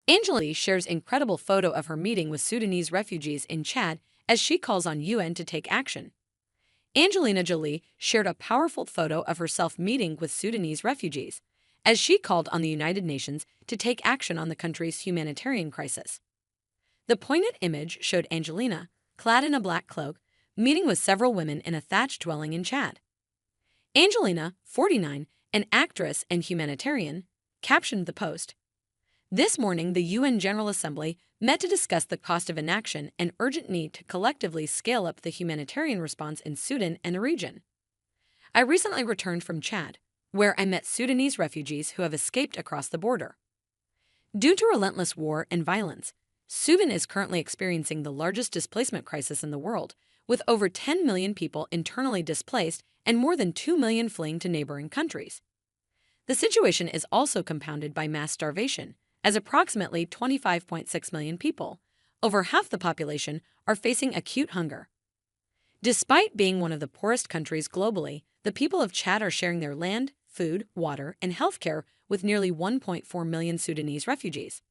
Angelina shares incredible photo of her meeting with Sudanese refugees in Chad as she calls on UN to take action. Angelina Jolie shared a powerful photo of herself meeting with Sudanese refugees as she called on the United Nations to take action on the country's humanitarian crisis. The poignant image showed Angelina, clad in a black cloak, meeting with several women in a thatched dwelling in Chad. Angelina, 49, an actress and humanitarian, captioned the post. This morning, the UN General Assembly met to discuss the cost of inaction and urgent need to collectively scale up the humanitarian response in Sudan and the region. I recently returned from Chad, where I met Sudanese refugees who have escaped across the border. Due to relentless war and violence, Sudan is currently experiencing the largest displacement crisis in the world, with over 10 million people internally displaced and more than 2 million fleeing to neighboring countries. The situation is also compounded by mass starvation, as approximately 25.6 million people, over half the population, are facing acute hunger. Despite being one of the poorest countries globally, the people of Chad are sharing their land, food, water, and healthcare with nearly 1.4 million Sudanese refugees.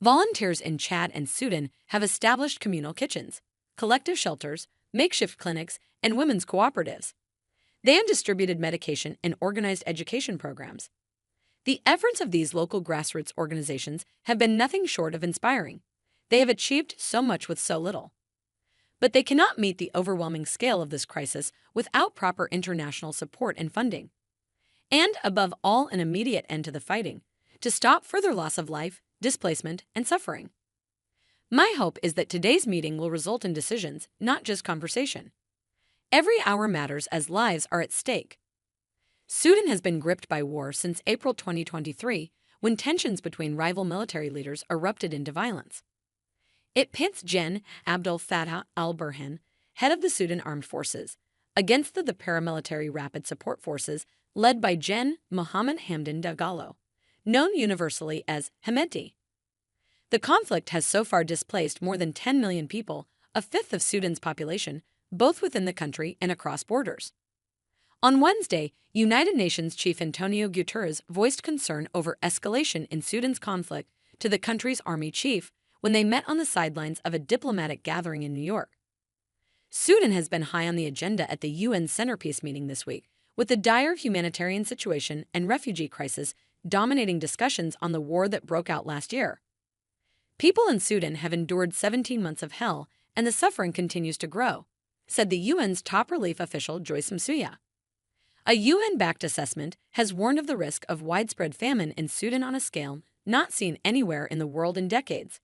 Volunteers in Chad and Sudan have established communal kitchens, collective shelters, makeshift clinics, and women's cooperatives. They have distributed medication and organized education programs. The efforts of these local grassroots organizations have been nothing short of inspiring. They have achieved so much with so little. But they cannot meet the overwhelming scale of this crisis without proper international support and funding. And, above all, an immediate end to the fighting, to stop further loss of life, displacement, and suffering. My hope is that today's meeting will result in decisions, not just conversation. Every hour matters as lives are at stake. Sudan has been gripped by war since April 2023, when tensions between rival military leaders erupted into violence. It pits Gen. Abdel Fattah al-Burhan, head of the Sudan Armed Forces, against the paramilitary Rapid Support Forces led by Gen. Mohammed Hamdan Dagalo, known universally as Hemedti. The conflict has so far displaced more than 10 million people, a fifth of Sudan's population, both within the country and across borders. On Wednesday, United Nations Chief Antonio Guterres voiced concern over escalation in Sudan's conflict to the country's army chief when they met on the sidelines of a diplomatic gathering in New York. Sudan has been high on the agenda at the UN centerpiece meeting this week, with the dire humanitarian situation and refugee crisis dominating discussions on the war that broke out last year. People in Sudan have endured 17 months of hell, and the suffering continues to grow, said the UN's top relief official Joyce Msuya. A UN-backed assessment has warned of the risk of widespread famine in Sudan on a scale not seen anywhere in the world in decades.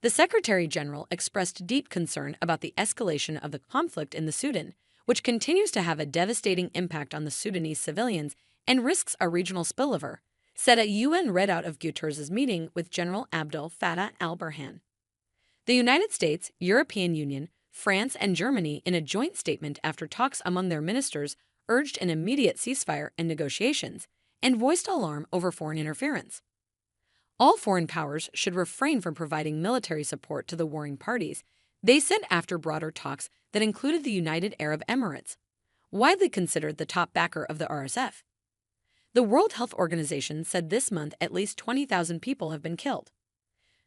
The Secretary General expressed deep concern about the escalation of the conflict in the Sudan, which continues to have a devastating impact on the Sudanese civilians and risks a regional spillover, said a UN readout of Guterres' meeting with General Abdel Fattah al-Burhan. The United States, European Union, France, and Germany, in a joint statement after talks among their ministers, urged an immediate ceasefire and negotiations, and voiced alarm over foreign interference. All foreign powers should refrain from providing military support to the warring parties, they said after broader talks that included the United Arab Emirates, widely considered the top backer of the RSF. The World Health Organization said this month at least 20,000 people have been killed.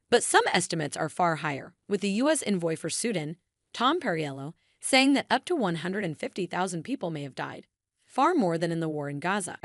But some estimates are far higher, with the U.S. envoy for Sudan, Tom Perriello, saying that up to 150,000 people may have died, far more than in the war in Gaza.